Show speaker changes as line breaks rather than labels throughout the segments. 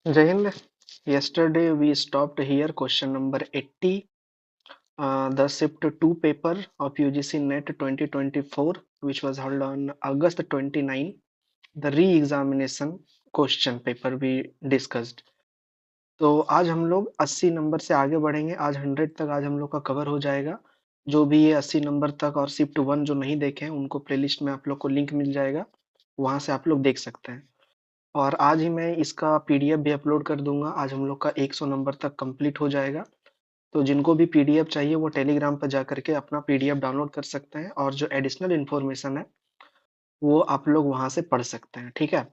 Jai Hind. Yesterday we stopped here question number 80, the SIPT 2 paper of UGC NET 2024, which was held on August 29. The re-examination question paper we discussed. तो आज हम लोग 80 number से आगे बढ़ेंगे। आज 100 तक आज हम लोग का कवर हो जाएगा। जो भी ये 80 नंबर तक और शिफ्ट 1 जो नहीं देखे हैं उनको प्लेलिस्ट में आप लोग को लिंक मिल जाएगा, वहां से आप लोग देख सकते हैं। और आज ही मैं इसका पीडीएफ भी अपलोड कर दूंगा। आज हम लोग का 100 नंबर तक कंप्लीट हो जाएगा। तो जिनको भी पीडीएफ चाहिए वो टेलीग्राम पर जा करके अपना पीडीएफ डाउनलोड कर सकते हैं, और जो एडिशनल इन्फॉर्मेशन है वो आप लोग वहां से पढ़ सकते हैं। ठीक है,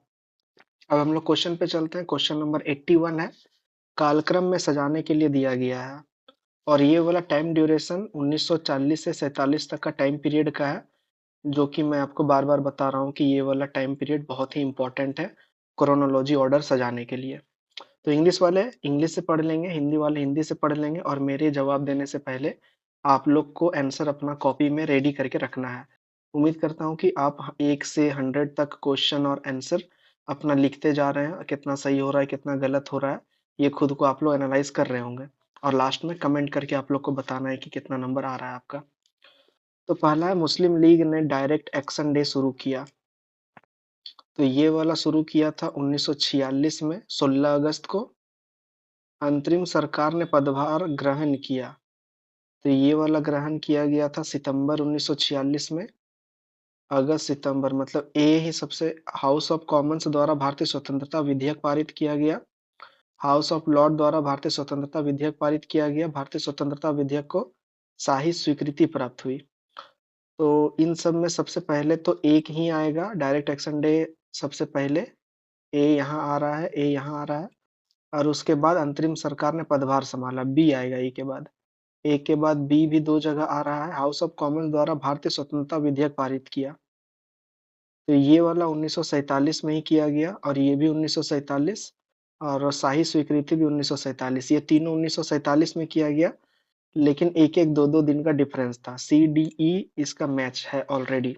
अब हम लोग क्वेश्चन पे चलते हैं। क्वेश्चन नंबर 81 है, कालक्रम में सजाने के लिए दिया गया है। और ये वाला टाइम ड्यूरेशन 1940 से 47 तक का टाइम पीरियड का है, जो कि मैं आपको बार बार बता रहा हूँ कि ये वाला टाइम पीरियड बहुत ही इंपॉर्टेंट है क्रोनोलॉजी ऑर्डर सजाने के लिए। तो इंग्लिश वाले इंग्लिश से पढ़ लेंगे, हिंदी वाले हिंदी से पढ़ लेंगे, और मेरे जवाब देने से पहले आप लोग को आंसर अपना कॉपी में रेडी करके रखना है। उम्मीद करता हूँ कि आप 1 से 100 तक क्वेश्चन और आंसर अपना लिखते जा रहे हैं। कितना सही हो रहा है, कितना गलत हो रहा है, ये खुद को आप लोग एनालाइज कर रहे होंगे, और लास्ट में कमेंट करके आप लोग को बताना है कि कितना नंबर आ रहा है आपका। तो पहला है, मुस्लिम लीग ने डायरेक्ट एक्शन डे शुरू किया। तो ये वाला शुरू किया था 1946 में 16 अगस्त को। अंतरिम सरकार ने पदभार ग्रहण किया, तो ये वाला ग्रहण किया गया था सितंबर 1946 में। अगस्त सितंबर मतलब ए ही सबसे। हाउस ऑफ कॉमन्स द्वारा भारतीय स्वतंत्रता विधेयक पारित किया गया। हाउस ऑफ लॉर्ड द्वारा भारतीय स्वतंत्रता विधेयक पारित किया गया। भारतीय स्वतंत्रता विधेयक को शाही स्वीकृति प्राप्त हुई। तो इन सब में सबसे पहले तो एक ही आएगा, डायरेक्ट एक्शन डे सबसे पहले। ए यहाँ आ रहा है, ए यहाँ आ रहा है, और उसके बाद अंतरिम सरकार ने पदभार संभाला, बी आएगा ए के बाद। ए के बाद बी भी दो जगह आ रहा है, हाउस ऑफ कॉमन्स द्वारा भारतीय स्वतंत्रता विधेयक पारित किया। तो ये वाला 1947 में ही किया गया, और ये भी 1947, और शाही स्वीकृति भी 1947। ये तीनों 1947 में किया गया, लेकिन एक एक दो दो दिन का डिफरेंस था। सी डी ई इसका मैच है ऑलरेडी।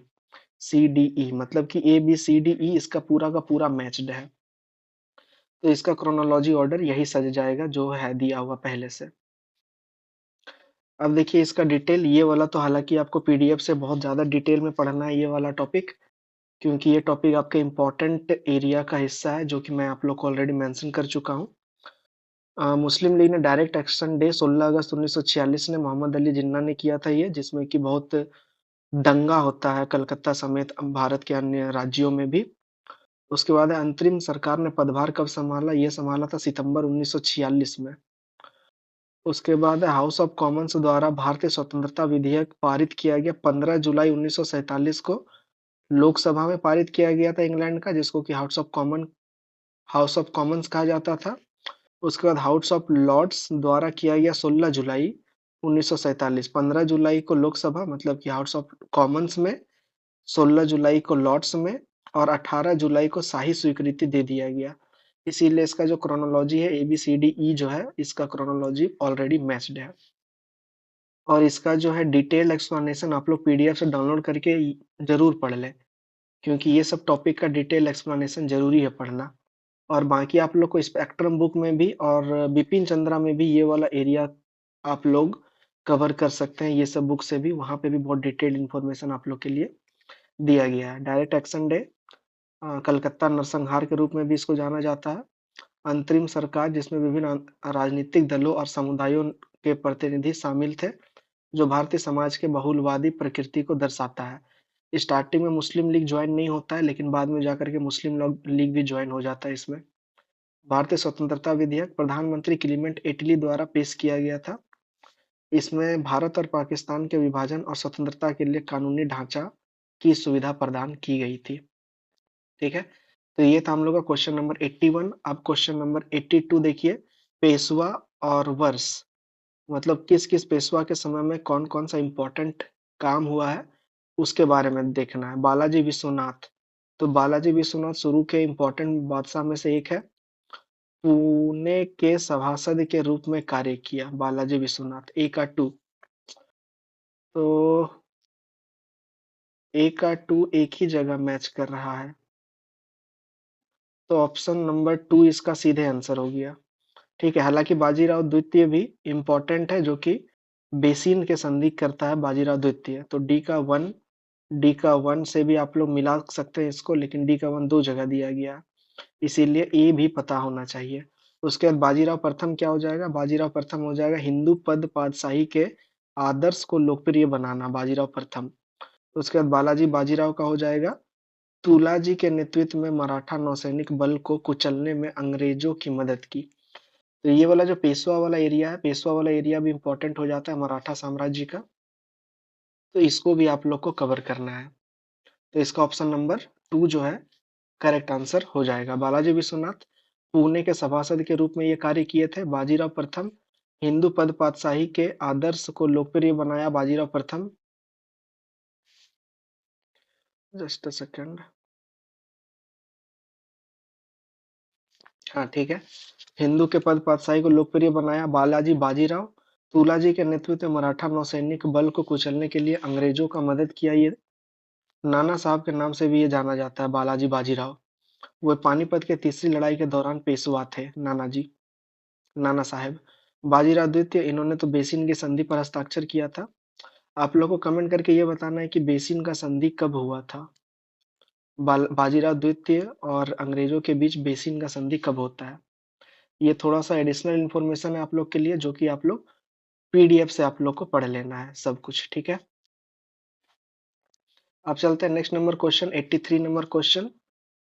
सी डी ई मतलब कि ए बी सी डी ई इसका पूरा का पूरा मैच्ड है। तो इसका क्रोनोलॉजी ऑर्डर यही सज जाएगा जो है दिया हुआ पहले से। अब देखिए इसका डिटेल, ये वाला तो हालांकि आपको पीडीएफ से बहुत ज़्यादा डिटेल में पढ़ना है ये वाला टॉपिक, क्योंकि ये टॉपिक आपके इम्पोर्टेंट एरिया का हिस्सा है, जो कि मैं आप लोग को ऑलरेडी मेंशन कर चुका हूँ। मुस्लिम लीग ने डायरेक्ट एक्शन डे 16 अगस्त 1946 ने मोहम्मद अली जिन्ना ने किया था ये, जिसमें कि बहुत दंगा होता है कलकत्ता समेत भारत के अन्य राज्यों में भी। उसके बाद अंतरिम सरकार ने पदभार कब संभाला, ये संभाला था सितंबर 1946 में। उसके बाद हाउस ऑफ कॉमन्स द्वारा भारतीय स्वतंत्रता विधेयक पारित किया गया 15 जुलाई 1947 को। लोकसभा में पारित किया गया था इंग्लैंड का, जिसको कि हाउस ऑफ कॉमन्स कहा जाता था। उसके बाद हाउस ऑफ लॉर्ड्स द्वारा किया गया 16 जुलाई 1947। 15 जुलाई को लोकसभा मतलब कि हाउस ऑफ कॉमन्स में, 16 जुलाई को लॉर्ड्स में, और 18 जुलाई को शाही स्वीकृति दे दिया गया। इसीलिए इसका जो क्रोनोलॉजी है ए बी सी डी ई जो है, इसका क्रोनोलॉजी ऑलरेडी मैच्ड है। और इसका जो है डिटेल्ड एक्सप्लेनेशन आप लोग पीडीएफ से डाउनलोड करके जरूर पढ़ लें, क्योंकि ये सब टॉपिक का डिटेल एक्सप्लेनेशन जरूरी है पढ़ना। और बाकी आप लोग को स्पेक्ट्रम बुक में भी और बिपिन चंद्रा में भी ये वाला एरिया आप लोग कवर कर सकते हैं। ये सब बुक से भी, वहां पे भी बहुत डिटेल्ड इन्फॉर्मेशन आप लोग के लिए दिया गया है। डायरेक्ट एक्शन डे कलकत्ता नरसंहार के रूप में भी इसको जाना जाता है। अंतरिम सरकार जिसमें विभिन्न राजनीतिक दलों और समुदायों के प्रतिनिधि शामिल थे, जो भारतीय समाज के बहुलवादी प्रकृति को दर्शाता है। स्टार्टिंग में मुस्लिम लीग ज्वाइन नहीं होता है, लेकिन बाद में जाकर के मुस्लिम लीग भी ज्वाइन हो जाता है इसमें। भारतीय स्वतंत्रता विधेयक प्रधानमंत्री क्लीमेंट एटली द्वारा पेश किया गया था। इसमें भारत और पाकिस्तान के विभाजन और स्वतंत्रता के लिए कानूनी ढांचा की सुविधा प्रदान की गई थी। ठीक है, तो ये था हम लोग का क्वेश्चन नंबर 81। अब क्वेश्चन नंबर 82 देखिए, पेशवा और वर्ष, मतलब किस किस पेशवा के समय में कौन कौन सा इंपॉर्टेंट काम हुआ है उसके बारे में देखना है। बालाजी विश्वनाथ, तो बालाजी विश्वनाथ शुरू के इंपॉर्टेंट बादशाह में से एक है। पुणे के सभासद के रूप में कार्य किया बालाजी विश्वनाथ। ए का टू, तो ए का टू एक ही जगह मैच कर रहा है। तो ऑप्शन नंबर 2 इसका सीधे आंसर हो गया। ठीक है, हालांकि बाजीराव द्वितीय भी इंपॉर्टेंट है, जो कि बेसिन के संधि करता है बाजीराव द्वितीय। तो डी का वन से भी आप लोग मिला सकते हैं इसको, लेकिन डी का वन दो जगह दिया गया है, इसीलिए ए भी पता होना चाहिए। उसके बाद बाजीराव प्रथम क्या हो जाएगा? बाजीराव प्रथम हो जाएगा हिंदू पद पातशाही के आदर्श को लोकप्रिय बनाना, बाजीराव प्रथम। उसके बाद बालाजी बाजीराव का हो जाएगा तुलाजी के नेतृत्व में मराठा नौसैनिक बल को कुचलने में अंग्रेजों की मदद की। तो ये वाला जो पेशवा वाला एरिया है, पेशवा वाला एरिया भी इंपॉर्टेंट हो जाता है मराठा साम्राज्य का, तो इसको भी आप लोग को कवर करना है। तो इसका ऑप्शन नंबर 2 जो है करेक्ट आंसर हो जाएगा। बालाजी विश्वनाथ पुणे के सभासद के रूप में ये कार्य किए थे। बाजीराव प्रथम हिंदू पद पातशाही के आदर्श को लोकप्रिय बनाया, बाजीराव प्रथम। Just a second. हाँ ठीक है, हिंदू के पद पातशाही को लोकप्रिय बनाया बालाजी बाजीराव। तुलाजी के नेतृत्व में मराठा नौसैनिक बल को कुचलने के लिए अंग्रेजों का मदद किया। ये नाना साहब के नाम से भी ये जाना जाता है, बालाजी बाजीराव। वो पानीपत के तीसरी लड़ाई के दौरान पेशवा थे, नाना जी, नाना साहेब। बाजीराव द्वितीय, इन्होंने तो बेसिन की संधि पर हस्ताक्षर किया था। आप लोग को कमेंट करके ये बताना है कि बेसिन का संधि कब हुआ था। बाजीराव द्वितीय और अंग्रेजों के बीच बेसिन का संधि कब होता है? ये थोड़ा सा एडिशनल इन्फॉर्मेशन है आप लोग के लिए, जो कि आप लोग पीडीएफ से आप लोग को पढ़ लेना है सब कुछ। ठीक है, अब चलते हैं next number question, 83 number question.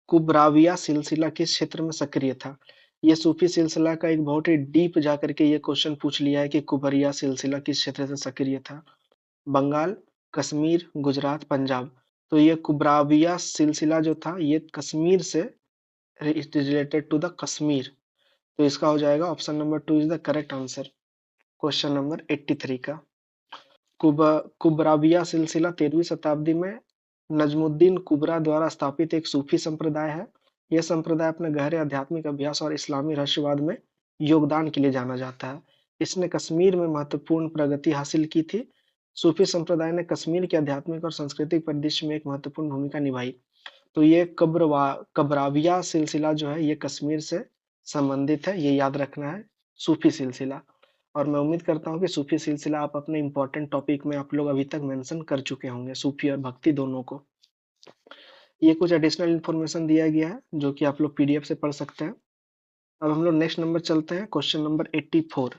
कुबराविया सिलसिला किस क्षेत्र में सक्रिय था? ये सूफी सिलसिला का एक बहुत ही डीप जा करके ये क्वेश्चन पूछ लिया है कि कुबरिया सिलसिला किस क्षेत्र से सक्रिय था। बंगाल, कश्मीर, गुजरात, पंजाब। तो ये कुबराविया सिलसिला जो था ये कश्मीर से, it is related to the Kashmir. तो इसका हो जाएगा option number 2 is the correct answer question number 83 का। कुबराविया सिलसिला 13वीं शताब्दी में नजमुद्दीन कुबरा द्वारा स्थापित एक सूफी संप्रदाय है। यह संप्रदाय अपने गहरे आध्यात्मिक अभ्यास और इस्लामी रहस्यवाद में योगदान के लिए जाना जाता है। इसने कश्मीर में महत्वपूर्ण प्रगति हासिल की थी। सूफी संप्रदाय ने कश्मीर के आध्यात्मिक और सांस्कृतिक परिदृश्य में एक महत्वपूर्ण भूमिका निभाई। तो ये कबराविया सिलसिला जो है ये कश्मीर से संबंधित है, ये याद रखना है, सूफी सिलसिला। और मैं उम्मीद करता हूँ कि सूफी सिलसिला आप अपने इंपॉर्टेंट टॉपिक में आप लोग अभी तक मेंशन कर चुके होंगे, सूफी और भक्ति दोनों को। ये कुछ एडिशनल इन्फॉर्मेशन दिया गया है जो कि आप लोग पीडीएफ से पढ़ सकते हैं। अब हम लोग नेक्स्ट नंबर चलते हैं, क्वेश्चन नंबर 84।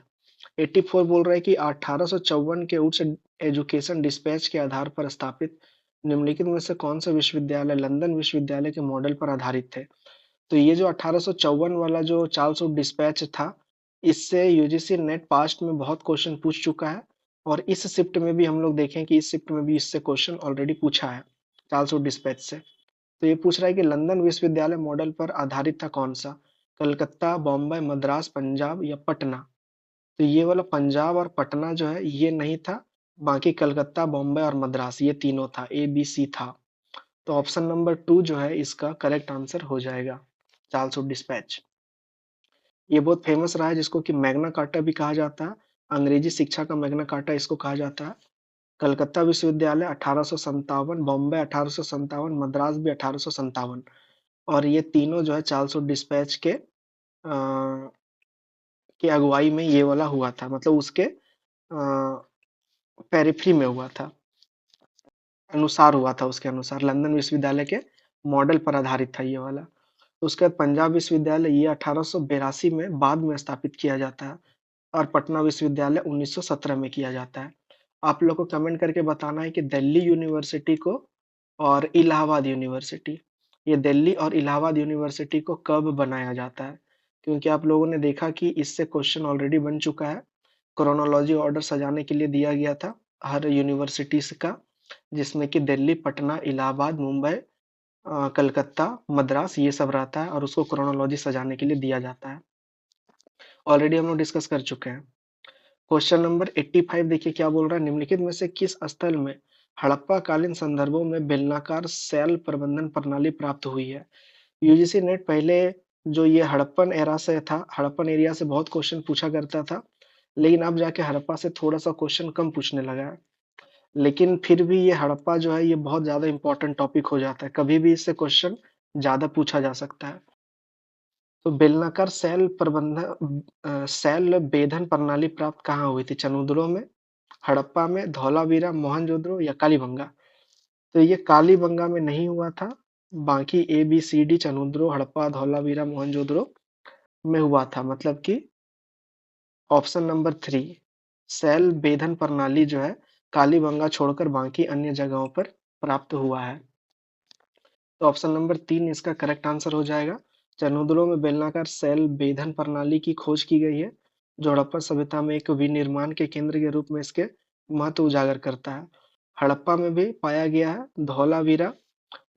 84 बोल रहा है कि 1854 के उच्च एजुकेशन डिस्पैच के आधार पर स्थापित निम्नलिखित में से कौन सा विश्वविद्यालय लंदन विश्वविद्यालय के मॉडल पर आधारित थे? तो ये जो 1854 वाला जो चार्ल्स वुड डिस्पैच था, इससे यूजीसी नेट पास्ट में बहुत क्वेश्चन पूछ चुका है। और इस शिफ्ट में भी हम लोग देखें कि इस शिफ्ट में भी इससे क्वेश्चन ऑलरेडी पूछा है चार्ल्स वुड डिस्पैच से। तो ये पूछ रहा है कि लंदन विश्वविद्यालय मॉडल पर आधारित था कौन सा? कलकत्ता, बॉम्बे, मद्रास, पंजाब या पटना? तो ये वाला पंजाब और पटना जो है ये नहीं था, बाकी कलकत्ता, बॉम्बे और मद्रास ये तीनों था, ए बी सी था। तो ऑप्शन नंबर 2 जो है इसका करेक्ट आंसर हो जाएगा, चार्ल्स वुड डिस्पैच। ये बहुत फेमस रहा है, जिसको कि मैग्ना कार्टा भी कहा जाता है, अंग्रेजी शिक्षा का मैग्ना कार्टा इसको कहा जाता है। कलकत्ता विश्वविद्यालय 1857, बॉम्बे 1857, मद्रास भी 1857। और ये तीनों जो है चार्ल्स वुड डिस्पैच के अगुवाई में ये वाला हुआ था, मतलब उसके पेरिफ्री में हुआ था, अनुसार हुआ था, उसके अनुसार लंदन विश्वविद्यालय के मॉडल पर आधारित था ये वाला। उसके बाद पंजाब विश्वविद्यालय ये 1882 में बाद में स्थापित किया जाता है। और पटना विश्वविद्यालय 1917 में किया जाता है। आप लोग को कमेंट करके बताना है कि दिल्ली यूनिवर्सिटी को और इलाहाबाद यूनिवर्सिटी, ये दिल्ली और इलाहाबाद यूनिवर्सिटी को कब बनाया जाता है? क्योंकि आप लोगों ने देखा कि इससे क्वेश्चन ऑलरेडी बन चुका है। क्रोनोलॉजी ऑर्डर सजाने के लिए दिया गया था हर यूनिवर्सिटीज का, जिसमें कि दिल्ली, पटना, इलाहाबाद, मुंबई, कलकत्ता, मद्रास ये सब रहता है, और उसको क्रोनोलॉजी सजाने के लिए दिया जाता है। ऑलरेडी हम लोग डिस्कस कर चुके हैं। क्वेश्चन नंबर 85 देखिए क्या बोल रहा है, निम्नलिखित में से किस स्थल में हड़प्पा कालीन संदर्भों में बेलनाकार सेल प्रबंधन प्रणाली प्राप्त हुई है? यूजीसी नेट पहले जो ये हड़प्पन एरा से था, हड़प्पन एरिया से बहुत क्वेश्चन पूछा करता था, लेकिन अब जाके हड़प्पा से थोड़ा सा क्वेश्चन कम पूछने लगा है। लेकिन फिर भी ये हड़प्पा जो है ये बहुत ज्यादा इंपॉर्टेंट टॉपिक हो जाता है, कभी भी इससे क्वेश्चन ज्यादा पूछा जा सकता है। तो बेलनाकार सेल बेधन प्रणाली प्राप्त कहाँ हुई थी? चनूदड़ों में, हड़प्पा में, धौलावीरा, मोहनजोदड़ो या कालीबंगा? तो ये कालीबंगा में नहीं हुआ था, बाकी A B C D Chanhudaro, Harappa, Dholavira, Mohenjodaro में हुआ था। मतलब कि ऑप्शन नंबर 3 सेल बेधन प्रणाली जो है कालीबंगा छोड़कर बाकी अन्य जगहों पर प्राप्त हुआ है। तो ऑप्शन नंबर 3 इसका करेक्ट आंसर हो जाएगा। चनूदड़ों में बेलनाकार सेल बेधन प्रणाली की खोज की गई है, जो हड़प्पा सभ्यता में एक विनिर्माण के केंद्र के रूप में इसके महत्व उजागर करता है। हड़प्पा में भी पाया गया है। धौलावीरा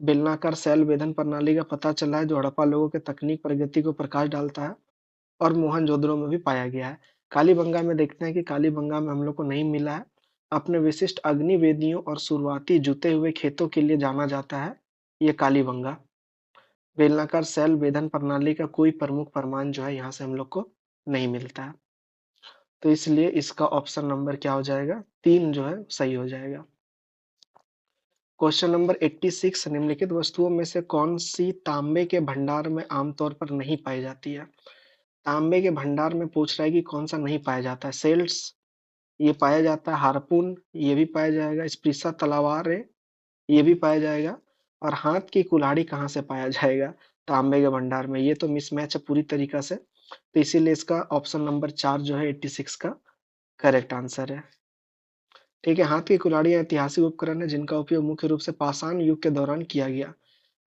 बेलनाकार सेल वेधन प्रणाली का पता चला है, जो हड़प्पा लोगों के तकनीक प्रगति को प्रकाश डालता है, और मोहनजोदड़ो में भी पाया गया है। कालीबंगा में देखते हैं कि कालीबंगा में हम लोग को नहीं मिला है। अपने विशिष्ट अग्नि वेदियों और शुरुआती जुते हुए खेतों के लिए जाना जाता है ये कालीबंगा। बेलनाकार सेल वेधन प्रणाली का कोई प्रमुख प्रमाण जो है यहाँ से हम लोग को नहीं मिलता है। तो इसलिए इसका ऑप्शन नंबर क्या हो जाएगा? 3 जो है सही हो जाएगा। क्वेश्चन नंबर 86 निम्नलिखित वस्तुओं में से कौन सी तांबे के भंडार में आमतौर पर नहीं पाई जाती है? तांबे के भंडार में पूछ रहा है कि कौन सा नहीं पाया जाता है। सेल्स ये पाया जाता है, हार्पून ये भी पाया जाएगा, स्प्रिसा तलवार है ये भी पाया जाएगा, और हाथ की कुल्हाड़ी कहाँ से पाया जाएगा तांबे के भंडार में? ये तो मिसमैच है पूरी तरीका से। तो इसीलिए इसका ऑप्शन नंबर 4 जो है 86 का करेक्ट आंसर है। ठीक है, हाथ की कुल्हाड़ी ऐतिहासिक उपकरण है जिनका उपयोग मुख्य रूप से पाषाण युग के दौरान किया गया।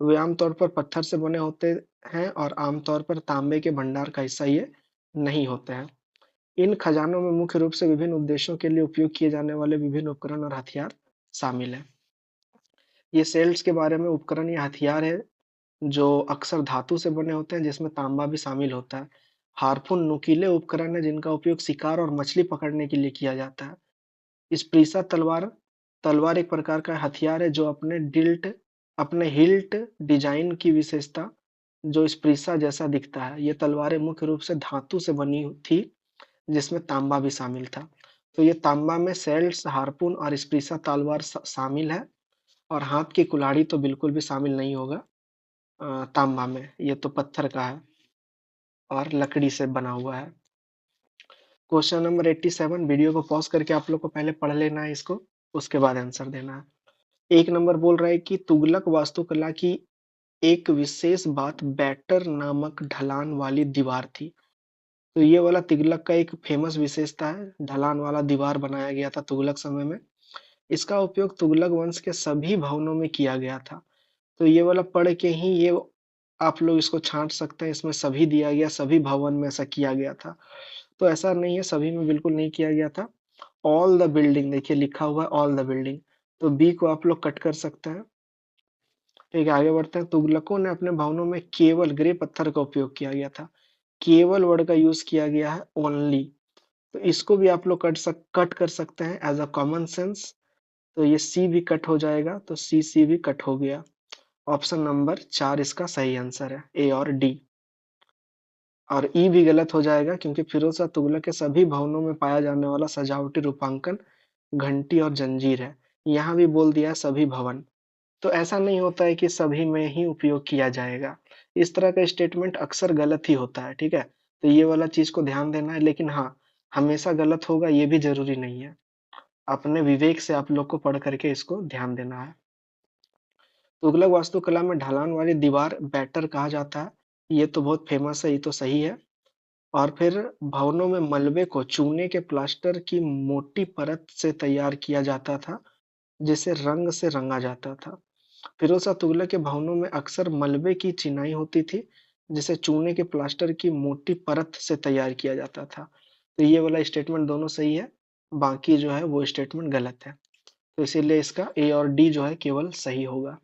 वे आमतौर पर पत्थर से बने होते हैं और आमतौर पर तांबे के भंडार का हिस्सा ये नहीं होते हैं। इन खजानों में मुख्य रूप से विभिन्न उद्देश्यों के लिए उपयोग किए जाने वाले विभिन्न उपकरण और हथियार शामिल हैं। ये सेल्स के बारे में उपकरण या हथियार है जो अक्सर धातु से बने होते हैं, जिसमें तांबा भी शामिल होता है। हार्पून नुकीले उपकरण है जिनका उपयोग शिकार और मछली पकड़ने के लिए किया जाता है। स्प्रीसा तलवार तलवार एक प्रकार का हथियार है जो अपने हिल्ट डिजाइन की विशेषता जो स्प्रीसा जैसा दिखता है। ये तलवारें मुख्य रूप से धातु से बनी थी, जिसमें तांबा भी शामिल था। तो ये तांबा में सेल्स, हार्पून और स्प्रीसा तलवार शामिल है, और हाथ की कुल्हाड़ी तो बिल्कुल भी शामिल नहीं होगा तांबा में, ये तो पत्थर का है और लकड़ी से बना हुआ है। क्वेश्चन नंबर 87 वीडियो को पॉज करके आप लोग को पहले पढ़ लेना है इसको, उसके बाद आंसर देना है। एक नंबर बोल रहा है कि तुगलक वास्तुकला की एक विशेष बात बैटर नामक ढलान वाली दीवार थी। तो ये वाला तुगलक का एक फेमस विशेषता है, ढलान वाला दीवार बनाया गया था तुगलक समय में। इसका उपयोग तुगलक वंश के सभी भवनों में किया गया था। तो ये वाला पढ़ के ही ये आप लोग इसको छांट सकते हैं, इसमें सभी दिया गया, सभी भवन में ऐसा किया गया था। तो ऐसा नहीं है, सभी में बिल्कुल नहीं किया गया था। ऑल द बिल्डिंग देखिए लिखा हुआ है, ऑल द बिल्डिंग, तो बी को आप लोग कट कर सकते हैं। ठीक है, आगे बढ़ते हैं। तुगलकों ने अपने भवनों में केवल ग्रे पत्थर का उपयोग किया गया था। केवल वर्ड का यूज किया गया है, ओनली। तो इसको भी आप लोग कट कर सकते हैं एज अ कॉमन सेंस। तो ये सी भी कट हो जाएगा, तो सी भी कट हो गया। ऑप्शन नंबर 4 इसका सही आंसर है, ए और डी। और ई भी गलत हो जाएगा, क्योंकि फिरोज शाह तुगलक के सभी भवनों में पाया जाने वाला सजावटी रूपांकन घंटी और जंजीर है। यहाँ भी बोल दिया सभी भवन। तो ऐसा नहीं होता है कि सभी में ही उपयोग किया जाएगा। इस तरह का स्टेटमेंट अक्सर गलत ही होता है, ठीक है। तो ये वाला चीज को ध्यान देना है, लेकिन हाँ, हमेशा गलत होगा ये भी जरूरी नहीं है। अपने विवेक से आप लोग को पढ़ करके इसको ध्यान देना है। तुगलक वास्तुकला में ढलान वाली दीवार बैटर कहा जाता है। ये तो बहुत फेमस है, ये तो सही है। और फिर भवनों में मलबे को चूने के प्लास्टर की मोटी परत से तैयार किया जाता था, जिसे रंग से रंगा जाता था। फिरोज शाह तुगलक के भवनों में अक्सर मलबे की चिनाई होती थी, जिसे चूने के प्लास्टर की मोटी परत से तैयार किया जाता था। तो ये वाला स्टेटमेंट दोनों सही है, बाकी जो है वो स्टेटमेंट गलत है। तो इसीलिए इसका ए और डी जो है केवल सही होगा।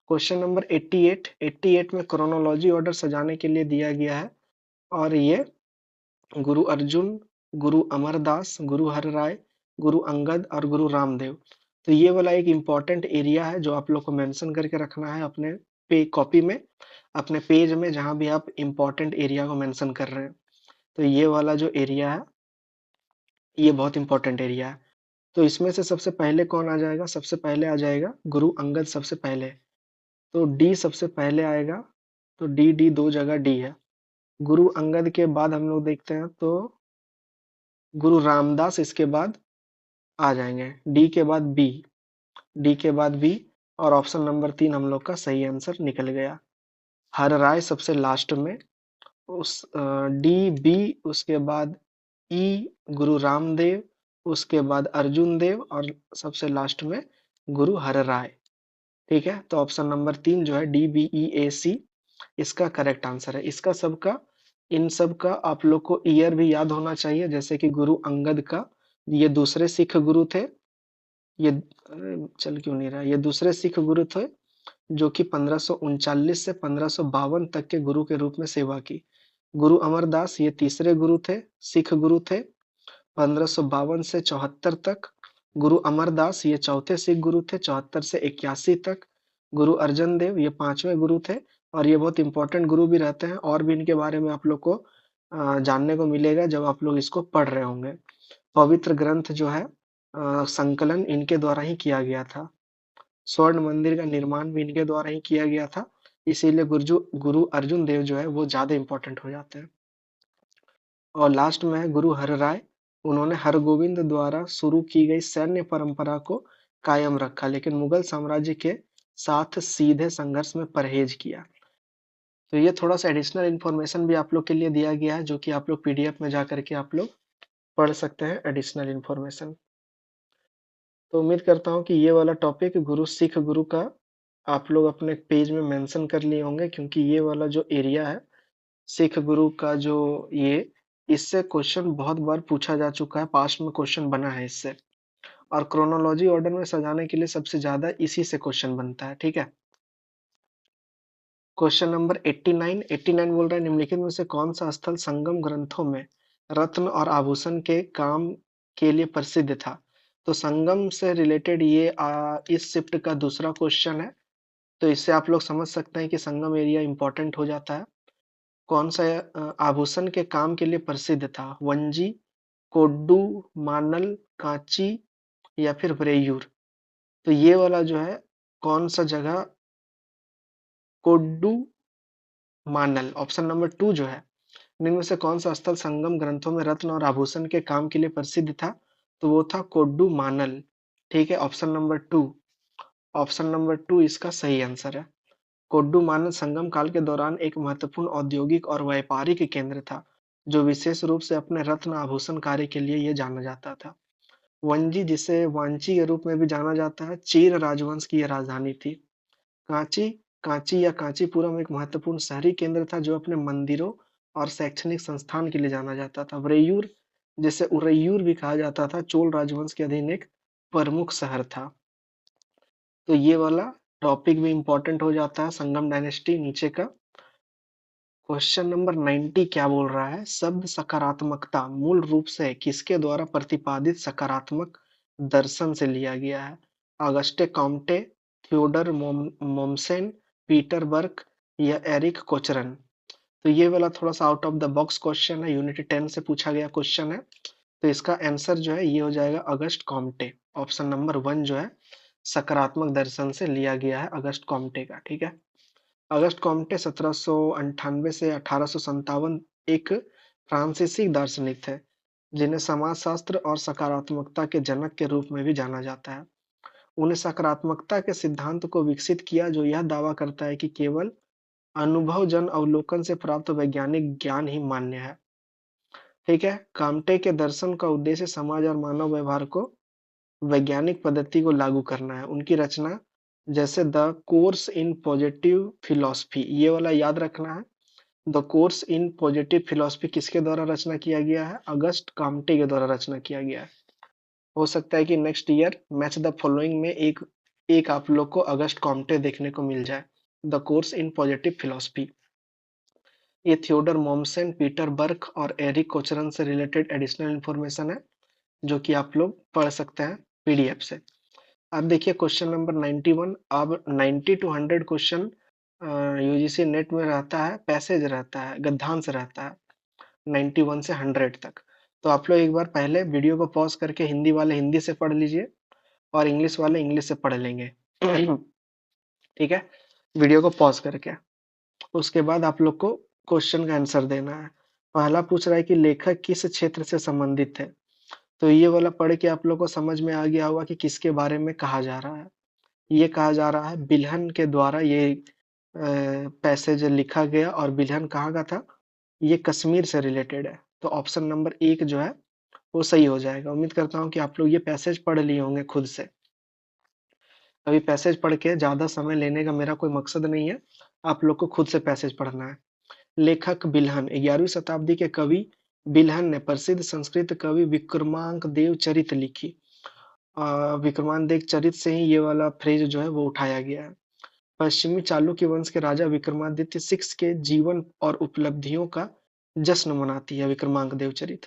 क्वेश्चन नंबर 88 88 में क्रोनोलॉजी ऑर्डर सजाने के लिए दिया गया है, और ये गुरु अर्जुन, गुरु अमरदास, गुरु हरराय, गुरु अंगद और गुरु रामदेव। तो ये वाला एक इम्पॉर्टेंट एरिया है जो आप लोग को मेंशन करके रखना है अपने पे कॉपी में, अपने पेज में, जहां भी आप इम्पोर्टेंट एरिया को मेंशन कर रहे हैं। तो ये वाला जो एरिया है ये बहुत इंपॉर्टेंट एरिया है। तो इसमें से सबसे पहले कौन आ जाएगा? सबसे पहले आ जाएगा गुरु अंगद सबसे पहले। तो डी सबसे पहले आएगा। तो डी डी दो जगह डी है। गुरु अंगद के बाद हम लोग देखते हैं तो गुरु रामदास इसके बाद आ जाएंगे। डी के बाद बी, डी के बाद बी, और ऑप्शन नंबर 3 हम लोग का सही आंसर निकल गया। हर राय सबसे लास्ट में, उस डी बी, उसके बाद ई गुरु रामदेव, उसके बाद अर्जुन देव, और सबसे लास्ट में गुरु हर राय। ठीक है, तो ऑप्शन नंबर 3 जो है डी बी ई ए सी इसका करेक्ट आंसर है। इसका सबका, इन सब का आप लोग को ईयर भी याद होना चाहिए, जैसे कि गुरु अंगद का, ये दूसरे सिख गुरु थे। ये चल क्यों नहीं रहा, ये दूसरे सिख गुरु थे जो कि 1539 से 1552 तक के गुरु के रूप में सेवा की। गुरु अमरदास ये तीसरे गुरु थे, सिख गुरु थे, 1552 से 74 तक। गुरु अमरदास ये चौथे सिख गुरु थे, 74 से 81 तक। गुरु अर्जन देव ये पांचवें गुरु थे, और ये बहुत इंपॉर्टेंट गुरु भी रहते हैं, और भी इनके बारे में आप लोग को जानने को मिलेगा जब आप लोग इसको पढ़ रहे होंगे। पवित्र ग्रंथ जो है संकलन इनके द्वारा ही किया गया था। स्वर्ण मंदिर का निर्माण भी इनके द्वारा ही किया गया था, इसीलिए गुरु अर्जुन देव जो है वो ज्यादा इंपॉर्टेंट हो जाते हैं। और लास्ट में है गुरु हर राय, उन्होंने हरगोविंद द्वारा शुरू की गई सैन्य परंपरा को कायम रखा, लेकिन मुगल साम्राज्य के साथ सीधे संघर्ष में परहेज किया। तो ये थोड़ा सा एडिशनल इन्फॉर्मेशन भी आप लोग के लिए दिया गया है, जो कि आप लोग पीडीएफ में जा करके आप लोग पढ़ सकते हैं एडिशनल इन्फॉर्मेशन। तो उम्मीद करता हूँ कि ये वाला टॉपिक गुरु सिख गुरु का आप लोग अपने पेज में मेंशन कर लिए होंगे, क्योंकि ये वाला जो एरिया है सिख गुरु का, जो ये इससे क्वेश्चन बहुत बार पूछा जा चुका है, पास्ट में क्वेश्चन बना है इससे, और क्रोनोलॉजी ऑर्डर में सजाने के लिए सबसे ज्यादा इसी से क्वेश्चन बनता है। ठीक है, क्वेश्चन नंबर 89 बोल रहा है निम्नलिखित में से कौन सा स्थल संगम ग्रंथों में रत्न और आभूषण के काम के लिए प्रसिद्ध था। तो संगम से रिलेटेड ये इस शिफ्ट का दूसरा क्वेश्चन है, तो इससे आप लोग समझ सकते हैं कि संगम एरिया इंपॉर्टेंट हो जाता है। कौन सा आभूषण के काम के लिए प्रसिद्ध था, वंजी, कोड्डू, मानल, कांची, या फिर बरेयूर। तो ये वाला जो है कौन सा जगह, कोड्डू, मानल, ऑप्शन नंबर 2 जो है, इनमें से कौन सा स्थल संगम ग्रंथों में रत्न और आभूषण के काम के लिए प्रसिद्ध था। तो वो था कोड्डू मानल। ठीक है, ऑप्शन नंबर 2, ऑप्शन नंबर 2 इसका सही आंसर है। कोड्डू मानल संगम काल के दौरान एक महत्वपूर्ण औद्योगिक और व्यापारिक केंद्र था, जो विशेष रूप से अपने रत्न आभूषण कार्य के लिए ये जाना जाता था। वंजी, जिसे वांची के रूप में भी जाना जाता है, चीर राजवंश की यह राजधानी थी। कांची, कांची या कांचीपुरम एक महत्वपूर्ण शहरी केंद्र था जो अपने मंदिरों और शैक्षणिक संस्थान के लिए जाना जाता था। उरेयूर, जिसे उरैयूर भी कहा जाता था, चोल राजवंश के अधीन एक प्रमुख शहर था। तो ये वाला टॉपिक भी इंपॉर्टेंट हो जाता है, संगम डायनेस्टी नीचे का। क्वेश्चन नंबर 90 क्या बोल रहा है, शब्द सकारात्मकता मूल रूप से किसके द्वारा प्रतिपादित सकारात्मक दर्शन से लिया गया है। अगस्टे कॉम्टे, थियोडर मोमसेन, पीटर बर्क, या एरिक कोचरन। तो ये वाला थोड़ा सा out of the box question है, यूनिट 10 से पूछा गया क्वेश्चन है। तो इसका आंसर जो है ये हो जाएगा अगस्ट कॉम्टे। ऑप्शन नंबर 1 जो है सकारात्मक दर्शन से लिया गया है अगस्ट कॉम्टे का। ठीक है, अगस्त कॉम्टे 1798 से 1857 एक फ्रांसीसी दार्शनिक थे, जिन्हें समाजशास्त्र और सकारात्मकता के जनक के रूप में भी जाना जाता है। उन्हें सकारात्मकता के सिद्धांत को विकसित किया, जो यह दावा करता है कि केवल अनुभवजन अवलोकन से प्राप्त वैज्ञानिक ज्ञान ही मान्य है। ठीक है, काम्टे के दर्शन का उद्देश्य समाज और मानव व्यवहार को वैज्ञानिक पद्धति को लागू करना है। उनकी रचना जैसे the course in positive philosophy, ये वाला याद रखना है। The course in positive philosophy किसके द्वारा रचना किया गया है, अगस्ट काम्टे के द्वारा रचना किया गया है। हो सकता है कि next year match the following में एक एक आप लोग को अगस्ट कॉम्टे देखने को मिल जाए। The course in positive philosophy, ये थियोडर मोमसन, पीटर बर्क और एरिक कोचरन से रिलेटेड एडिशनल इंफॉर्मेशन है, जो कि आप लोग पढ़ सकते हैं पीडीएफ से। अब देखिए क्वेश्चन नंबर 91। अब 90 टू 100 क्वेश्चन यूजीसी नेट में रहता है, पैसेज रहता है, गद्यांश रहता है 91 से 100 तक। तो आप लोग एक बार पहले वीडियो को पॉज करके हिंदी वाले हिंदी से पढ़ लीजिए, और इंग्लिश वाले इंग्लिश से पढ़ लेंगे। ठीक है, वीडियो को पॉज करके उसके बाद आप लोग को क्वेश्चन का आंसर देना है। पहला पूछ रहा है कि लेखक किस क्षेत्र से संबंधित है। तो ये वाला पढ़ के आप लोग को समझ में आ गया होगा कि किसके बारे में कहा जा रहा है। ये कहा जा रहा है बिल्हन के द्वारा ये पैसेज लिखा गया, और बिल्हन कहाँ का था, ये कश्मीर से रिलेटेड है। तो ऑप्शन नंबर एक जो है वो सही हो जाएगा। उम्मीद करता हूँ कि आप लोग ये पैसेज पढ़ लिए होंगे खुद से। अभी पैसेज पढ़ के ज्यादा समय लेने का मेरा कोई मकसद नहीं है, आप लोग को खुद से पैसेज पढ़ना है। लेखक बिल्हन 11वीं शताब्दी के कवि बिल्हन ने प्रसिद्ध संस्कृत कवि विक्रमांक देव चरित लिखी। विक्रमांक देव चरित से ही ये वाला फ्रेज जो है वो उठाया गया है। पश्चिमी चालुक्य वंश के राजा विक्रमादित्य सिक्स के जीवन और उपलब्धियों का जश्न मनाती है विक्रमांक देव चरित।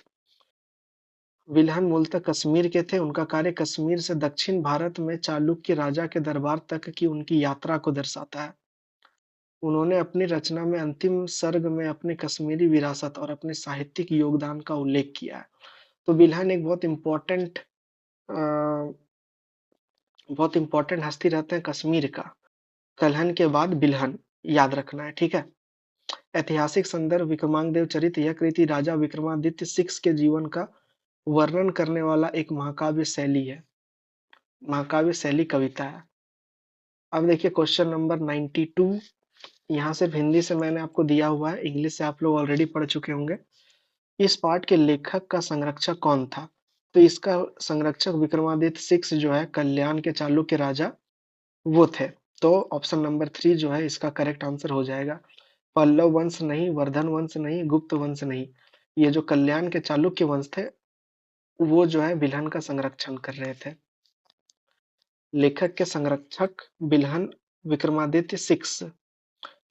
विल्हन मूलतः कश्मीर के थे। उनका कार्य कश्मीर से दक्षिण भारत में चालुक्य राजा के दरबार तक की उनकी यात्रा को दर्शाता है। उन्होंने अपनी रचना में अंतिम सर्ग में अपनी कश्मीरी विरासत और अपने साहित्यिक योगदान का उल्लेख किया है। तो बिल्हन एक बहुत इंपॉर्टेंट हस्ती रहते हैं कश्मीर का। कल्हन के बाद बिल्हन याद रखना है, ठीक है। ऐतिहासिक संदर्भ विक्रमांक देव चरित यह कृति राजा विक्रमादित्य सिक्स के जीवन का वर्णन करने वाला एक महाकाव्य शैली है, महाकाव्य शैली कविता है। अब देखिए क्वेश्चन नंबर 92। यहाँ सिर्फ हिंदी से मैंने आपको दिया हुआ है, इंग्लिश से आप लोग ऑलरेडी पढ़ चुके होंगे। इस पाठ के लेखक का संरक्षक कौन था। तो इसका संरक्षक विक्रमादित्य सिक्स जो है कल्याण के चालुक्य राजा वो थे। तो ऑप्शन नंबर थ्री जो है इसका करेक्ट आंसर हो जाएगा। पल्लव वंश नहीं, वर्धन वंश नहीं, गुप्त वंश नहीं, ये जो कल्याण के चालुक्य वंश थे वो जो है बिल्हन का संरक्षण कर रहे थे। लेखक के संरक्षक बिल्हन विक्रमादित्य सिक्स,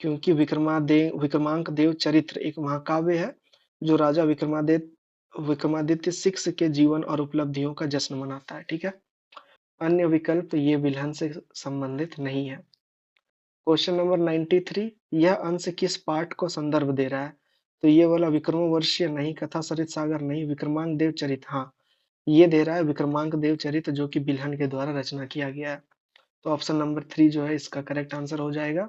क्योंकि विक्रमांक देव चरित्र एक महाकाव्य है जो राजा विक्रमादित्य सिक्स के जीवन और उपलब्धियों का जश्न मनाता है, ठीक है। अन्य विकल्प ये बिल्हन से संबंधित नहीं है। Question number 93। यह अंश किस पाठ को संदर्भ दे रहा है। तो ये वाला विक्रमोर्वशीय नहीं, कथा सरित सागर नहीं, विक्रमांक देव चरित हाँ, ये दे रहा है विक्रमांक देव चरित जो कि बिल्हन के द्वारा रचना किया गया है। तो ऑप्शन नंबर थ्री जो है इसका करेक्ट आंसर हो जाएगा।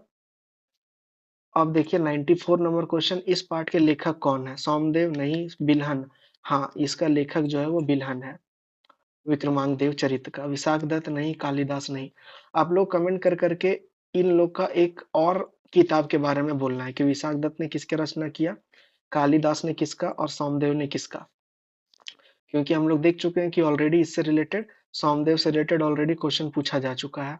अब देखिए 94 नंबर क्वेश्चन। इस पाठ के लेखक कौन है। सोमदेव नहीं, बिल्हन हाँ, इसका लेखक जो है वो बिल्हन है विक्रमांक देव चरित का। विशाख दत्त नहीं, कालिदास नहीं। आप लोग कमेंट कर करके इन लोग का एक और किताब के बारे में बोलना है कि विशाख दत्त ने किसके रचना किया, कालिदास ने किसका, और सोमदेव ने किसका। क्योंकि हम लोग देख चुके हैं कि ऑलरेडी इससे रिलेटेड, सोमदेव से रिलेटेड ऑलरेडी क्वेश्चन पूछा जा चुका है,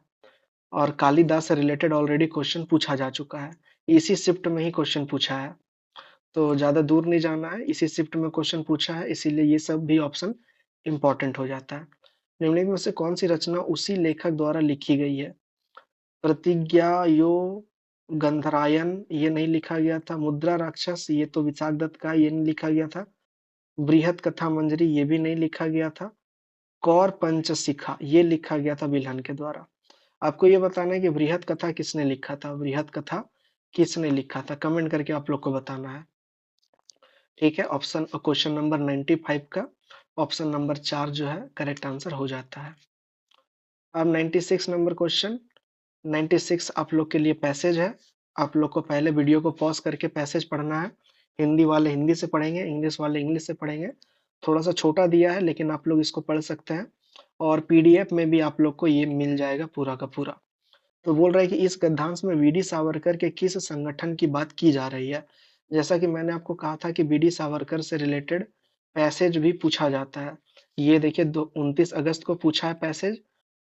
और कालिदास से रिलेटेड ऑलरेडी क्वेश्चन पूछा जा चुका है। इसी शिफ्ट में ही क्वेश्चन पूछा है, तो ज्यादा दूर नहीं जाना है, इसी शिफ्ट में क्वेश्चन पूछा है, इसीलिए ये सब भी ऑप्शन इंपॉर्टेंट हो जाता है। निम्नलिखित में से कौन सी रचना उसी लेखक द्वारा लिखी गई है। प्रतिज्ञा यो गंधरायन ये नहीं लिखा गया था। मुद्रा राक्षस ये तो विशाख दत्त का है, ये नहीं लिखा गया था। बृहत कथा मंजरी ये भी नहीं लिखा गया था। कौर पंचशिखा ये लिखा गया था बिल्हन के द्वारा। आपको ये बताना है कि बृहत कथा किसने लिखा था, बृहत कथा किसने लिखा था, कमेंट करके आप लोग को बताना है, ठीक है। ऑप्शन क्वेश्चन नंबर 95 का ऑप्शन नंबर चार जो है करेक्ट आंसर हो जाता है। अब 96 नंबर क्वेश्चन। 96 आप लोग के लिए पैसेज है। आप लोग को पहले वीडियो को पॉज करके पैसेज पढ़ना है। हिंदी वाले हिंदी से पढ़ेंगे, इंग्लिश वाले इंग्लिश से पढ़ेंगे। थोड़ा सा छोटा दिया है लेकिन आप लोग इसको पढ़ सकते हैं, और पीडीएफ में भी आप लोग को ये मिल जाएगा पूरा का पूरा। तो बोल रहा है कि इस गद्यांश में वीडी सावरकर के किस संगठन की बात की जा रही है। जैसा कि मैंने आपको कहा था कि वीडी सावरकर से रिलेटेड पैसेज भी पूछा जाता है। ये देखिए 29 अगस्त को पूछा है पैसेज,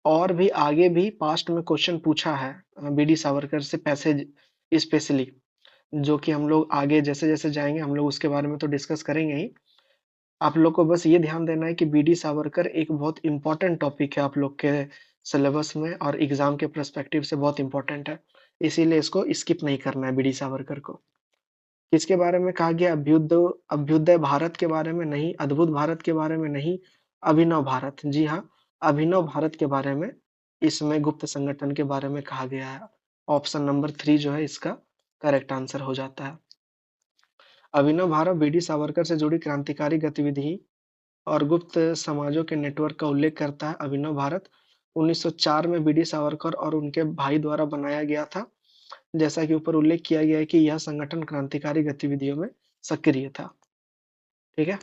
और भी आगे भी पास्ट में क्वेश्चन पूछा है वीडी सावरकर से पैसेज स्पेशली, जो कि हम लोग आगे जैसे जैसे जाएंगे हम लोग उसके बारे में तो डिस्कस करेंगे ही। आप लोग को बस ये ध्यान देना है कि बीडी सावरकर एक बहुत इंपॉर्टेंट टॉपिक है आप लोग के सिलेबस में, और एग्जाम के पर्सपेक्टिव से बहुत इंपॉर्टेंट है, इसीलिए इसको स्किप नहीं करना है बीडी सावरकर को। किसके बारे में कहा गया, अभ्युदय अभ्युदय भारत के बारे में नहीं, अद्भुत भारत के बारे में नहीं, अभिनव भारत, जी हाँ, अभिनव भारत के बारे में इसमें गुप्त संगठन के बारे में कहा गया है। ऑप्शन नंबर थ्री जो है इसका करेक्ट आंसर हो जाता है। अभिनव भारत बीडी सावरकर से जुड़ी क्रांतिकारी गतिविधि और गुप्त समाजों के नेटवर्क का उल्लेख करता है। अभिनव भारत 1904 में बीडी सावरकर और उनके भाई द्वारा बनाया गया था। जैसा कि ऊपर उल्लेख किया गया है कि यह संगठन क्रांतिकारी गतिविधियों में सक्रिय था। ठीक है।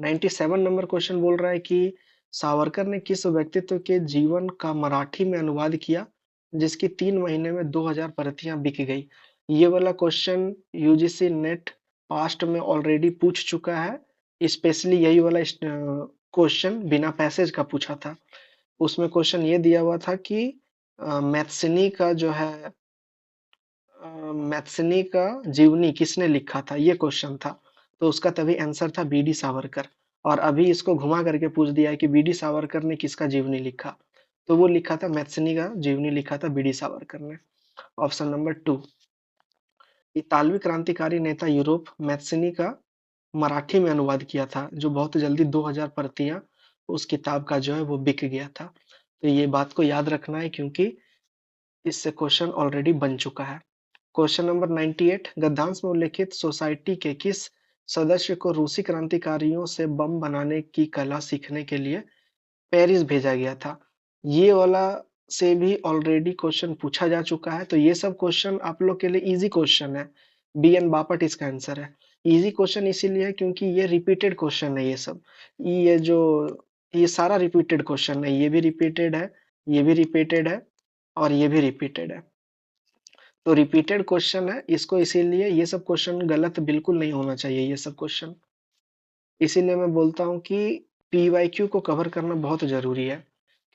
97 नंबर क्वेश्चन बोल रहा है कि सावरकर ने किस व्यक्तित्व के जीवन का मराठी में अनुवाद किया जिसकी 3 महीने में 2000 प्रतियां बिक गई। ये वाला क्वेश्चन यूजीसी नेट पास्ट में ऑलरेडी पूछ चुका है। स्पेशली यही वाला क्वेश्चन बिना पैसेज का पूछा था। उसमें क्वेश्चन ये दिया हुआ था कि मैथ्सनी का जो है मैथ्सनी का जीवनी किसने लिखा था, ये क्वेश्चन था। तो उसका तभी आंसर था बी डी सावरकर। और अभी इसको घुमा करके पूछ दिया है कि बी डी सावरकर ने किसका जीवनी लिखा। तो वो लिखा था मैथ्सनी का जीवनी लिखा था बी डी सावरकर ने। Option number 2। इतालवी क्रांतिकारी नेता यूरोप मैथ्सनी का मराठी में अनुवाद किया था जो बहुत जल्दी 2000 प्रतियां उस किताब का जो है वो बिक गया था। तो ये बात को याद रखना है क्योंकि इससे क्वेश्चन ऑलरेडी बन चुका है। Question number 98। गद्यांश में उल्लेखित सोसाइटी के किस सदस्य को रूसी क्रांतिकारियों से बम बनाने की कला सीखने के लिए पेरिस भेजा गया था। ये वाला से भी ऑलरेडी क्वेश्चन पूछा जा चुका है। तो ये सब क्वेश्चन आप लोग के लिए इजी क्वेश्चन है। बी एन बापट इसका आंसर है। इजी क्वेश्चन इसीलिए है क्योंकि ये रिपीटेड क्वेश्चन है। ये सब ये जो ये सारा रिपीटेड क्वेश्चन है। ये भी रिपीटेड है, ये भी रिपीटेड है और ये भी रिपीटेड है। तो रिपीटेड क्वेश्चन है इसको, इसीलिए ये सब क्वेश्चन गलत बिल्कुल नहीं होना चाहिए ये सब क्वेश्चन। इसीलिए मैं बोलता हूँ कि पीवाईक्यू को कवर करना बहुत जरूरी है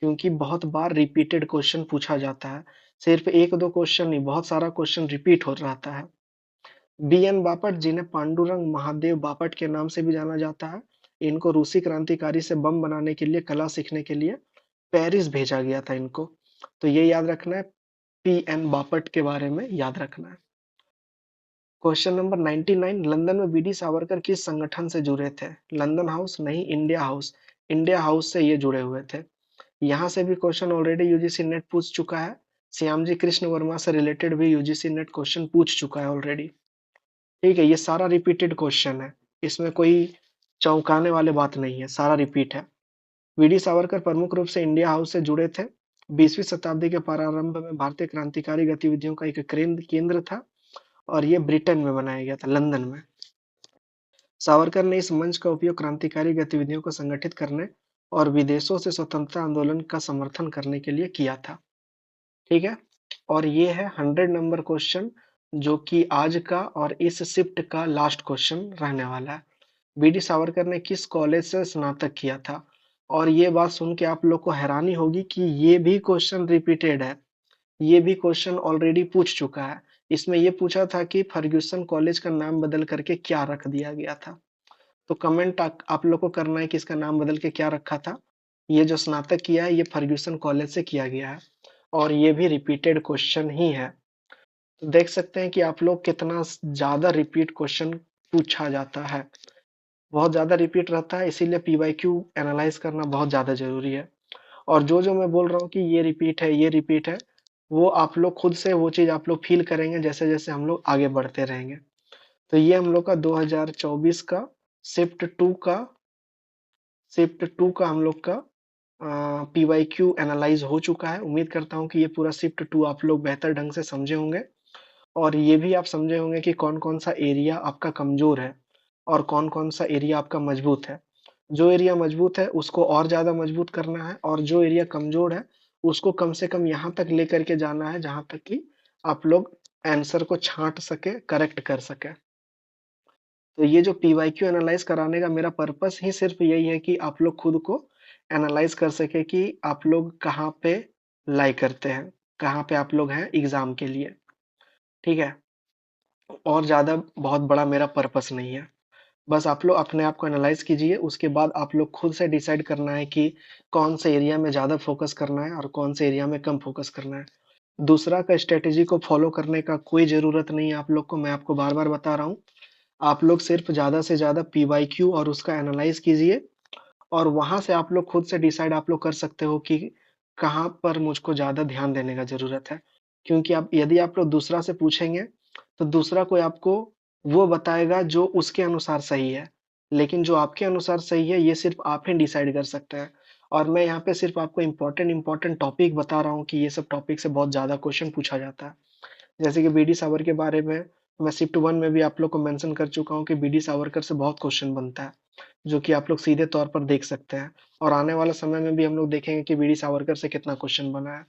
क्योंकि बहुत बार रिपीटेड क्वेश्चन पूछा जाता है। सिर्फ एक दो क्वेश्चन नहीं, बहुत सारा क्वेश्चन रिपीट हो रहता है। बी एन बापट, जिन्हें पांडुरंग महादेव बापट के नाम से भी जाना जाता है, इनको रूसी क्रांतिकारी से बम बनाने के लिए कला सीखने के लिए पेरिस भेजा गया था इनको। तो ये याद रखना है, पी एन बापट के बारे में याद रखना है। Question number 99। लंदन में बीडी सावरकर किस संगठन से जुड़े थे? लंदन हाउस नहीं, इंडिया हाउस। इंडिया हाउस से ये जुड़े हुए थे। यहाँ से भी क्वेश्चन ऑलरेडी यूजीसी नेट पूछ चुका है। श्यामजी कृष्ण वर्मा से रिलेटेड भी यूजीसी नेट क्वेश्चन पूछ चुका है ऑलरेडी। ठीक है, ये सारा रिपीटेड क्वेश्चन है। इसमें कोई चौंकाने वाले बात नहीं है, सारा रिपीट है। वीडी सावरकर प्रमुख रूप से इंडिया हाउस से जुड़े थे। 20वीं शताब्दी के प्रारंभ में भारतीय क्रांतिकारी गतिविधियों का एक केंद्र था और ये ब्रिटेन में बनाया गया था, लंदन में। सावरकर ने इस मंच का उपयोग क्रांतिकारी गतिविधियों को संगठित करने और विदेशों से स्वतंत्रता आंदोलन का समर्थन करने के लिए किया था। ठीक है। और ये है 100 नंबर क्वेश्चन जो कि आज का और इस शिफ्ट का लास्ट क्वेश्चन रहने वाला है। बीडी सावरकर ने किस कॉलेज से स्नातक किया था? और ये बात सुन के आप लोग को हैरानी होगी कि ये भी क्वेश्चन रिपीटेड है। ये भी क्वेश्चन ऑलरेडी पूछ चुका है। इसमें ये पूछा था कि फर्ग्यूसन कॉलेज का नाम बदल करके क्या रख दिया गया था। तो कमेंट आप लोग को करना है कि इसका नाम बदल के क्या रखा था। ये जो स्नातक किया है ये फर्ग्यूसन कॉलेज से किया गया है और ये भी रिपीटेड क्वेश्चन ही है। तो देख सकते हैं कि आप लोग कितना ज्यादा रिपीट क्वेश्चन पूछा जाता है। बहुत ज्यादा रिपीट रहता है, इसीलिए पीवाईक्यू एनालाइज करना बहुत ज्यादा जरूरी है। और जो जो मैं बोल रहा हूँ कि ये रिपीट है, ये रिपीट है, वो आप लोग खुद से वो चीज आप लोग फील करेंगे जैसे जैसे हम लोग आगे बढ़ते रहेंगे। तो ये हम लोग का 2024 का शिफ्ट टू का हम लोग का पीवाईक्यू एनालाइज हो चुका है। उम्मीद करता हूँ कि ये पूरा शिफ्ट टू आप लोग बेहतर ढंग से समझे होंगे और ये भी आप समझे होंगे कि कौन कौन सा एरिया आपका कमजोर है और कौन कौन सा एरिया आपका मजबूत है। जो एरिया मजबूत है उसको और ज्यादा मजबूत करना है और जो एरिया कमजोर है उसको कम से कम यहाँ तक लेकर के जाना है जहां तक कि आप लोग आंसर को छांट सके, करेक्ट कर सके। तो ये जो पीवाईक्यू एनालाइज कराने का मेरा पर्पस ही सिर्फ यही है कि आप लोग खुद को एनालाइज कर सके कि आप लोग कहाँ पे लाई करते हैं, कहाँ पे आप लोग हैं एग्जाम के लिए। ठीक है। और ज्यादा बहुत बड़ा मेरा पर्पस नहीं है। बस आप लोग अपने आप को एनालाइज कीजिए, उसके बाद आप लोग खुद से डिसाइड करना है कि कौन से एरिया में ज्यादा फोकस करना है और कौन से एरिया में कम फोकस करना है। दूसरा का स्ट्रेटेजी को फॉलो करने का कोई जरूरत नहीं है आप लोग को। मैं आपको बार बार बता रहा हूँ, आप लोग सिर्फ ज्यादा से ज्यादा पीवाईक्यू और उसका एनालाइज कीजिए और वहां से आप लोग खुद से डिसाइड आप लोग कर सकते हो कि कहाँ पर मुझको ज्यादा ध्यान देने का जरूरत है। क्योंकि आप यदि आप लोग दूसरा से पूछेंगे तो दूसरा कोई आपको वो बताएगा जो उसके अनुसार सही है, लेकिन जो आपके अनुसार सही है ये सिर्फ आप ही डिसाइड कर सकते हैं। और मैं यहाँ पे सिर्फ आपको इम्पोर्टेंट इम्पोर्टेंट टॉपिक बता रहा हूँ कि ये सब टॉपिक से बहुत ज्यादा क्वेश्चन पूछा जाता है। जैसे कि बीडी सावर के बारे में मैं शिफ्ट 1 में भी आप लोग को मेंशन कर चुका हूँ कि बीडी सावरकर से बहुत क्वेश्चन बनता है, जो कि आप लोग सीधे तौर पर देख सकते हैं। और आने वाले समय में भी हम लोग देखेंगे कि बीडी सावरकर से कितना क्वेश्चन बना है।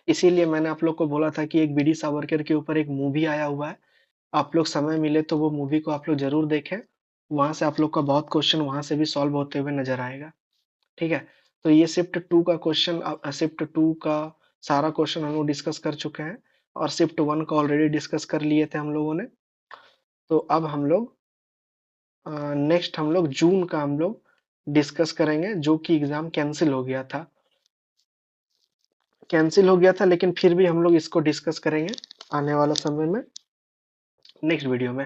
इसीलिए मैंने आप लोग को बोला था कि एक बीडी सावरकर के ऊपर एक मूवी आया हुआ है, आप लोग समय मिले तो वो मूवी को आप लोग ज़रूर देखें। वहाँ से आप लोग का बहुत क्वेश्चन वहाँ से भी सॉल्व होते हुए नज़र आएगा, ठीक है? तो ये शिफ्ट 2 का क्वेश्चन शिफ्ट 2 का सारा क्वेश्चन हम लोग डिस्कस कर चुके हैं और शिफ्ट 1 का ऑलरेडी डिस्कस कर लिए थे हम लोगों ने। तो अब हम लोग नेक्स्ट हम लोग जून का हम लोग डिस्कस करेंगे, जो कि एग्ज़ाम कैंसल हो गया था। कैंसल हो गया था लेकिन फिर भी हम लोग इसको डिस्कस करेंगे आने वाला समय में, नेक्स्ट वीडियो में।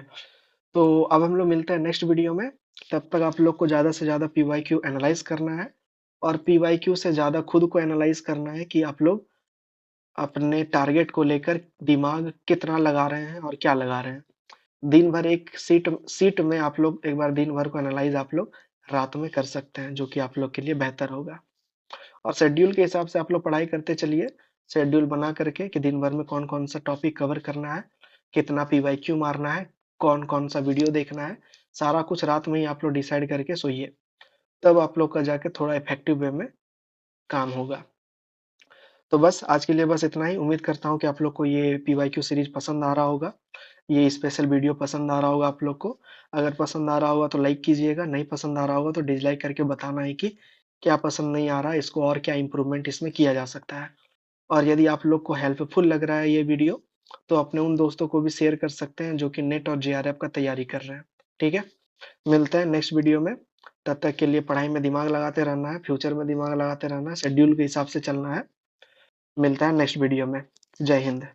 तो अब हम लोग मिलते हैं नेक्स्ट वीडियो में। तब तक आप लोग को ज़्यादा से ज़्यादा पीवाईक्यू एनालाइज करना है और पीवाईक्यू से ज़्यादा खुद को एनालाइज करना है कि आप लोग अपने टारगेट को लेकर दिमाग कितना लगा रहे हैं और क्या लगा रहे हैं। दिन भर एक सीट में आप लोग एक बार दिन भर को एनालाइज आप लोग रात में कर सकते हैं, जो कि आप लोग के लिए बेहतर होगा। और शेड्यूल के हिसाब से आप लोग पढ़ाई करते चलिए, शेड्यूल बना करके कि दिन भर में कौन कौन सा टॉपिक कवर करना है, कितना पीवाईक्यू मारना है, कौन कौन सा वीडियो देखना है, सारा कुछ रात में ही आप लोग डिसाइड करके सोइए। तब आप लोग का जाके थोड़ा इफेक्टिव वे में काम होगा। तो बस आज के लिए बस इतना ही। उम्मीद करता हूँ कि आप लोग को ये पीवाईक्यू सीरीज पसंद आ रहा होगा, ये स्पेशल वीडियो पसंद आ रहा होगा आप लोग को। अगर पसंद आ रहा होगा तो लाइक कीजिएगा, नहीं पसंद आ रहा होगा तो डिसलाइक करके बताना है कि क्या पसंद नहीं आ रहा है, इसको और क्या इम्प्रूवमेंट इसमें किया जा सकता है। और यदि आप लोग को हेल्पफुल लग रहा है ये वीडियो, तो अपने उन दोस्तों को भी शेयर कर सकते हैं जो कि नेट और जेआरएफ का तैयारी कर रहे हैं। ठीक है? मिलते हैं नेक्स्ट वीडियो में। तब तक के लिए पढ़ाई में दिमाग लगाते रहना है, फ्यूचर में दिमाग लगाते रहना है, शेड्यूल के हिसाब से चलना है। मिलता है नेक्स्ट वीडियो में। जय हिंद।